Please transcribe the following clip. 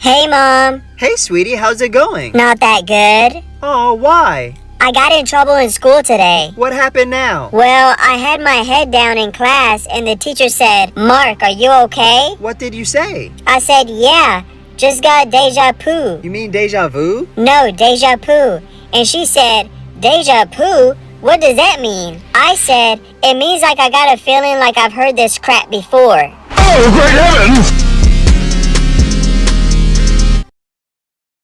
Hey, Mom. Hey, sweetie, how's it going? Not that good. Oh, why? I got in trouble in school today. What happened now? Well, I had my head down in class and the teacher said, "Mark, are you okay?" What did you say? I said, "Yeah, just got deja vu." You mean deja vu? No, deja vu. And she said, "Deja vu? What does that mean?" I said, "It means like I got a feeling like I've heard this crap before." Oh, great heavens!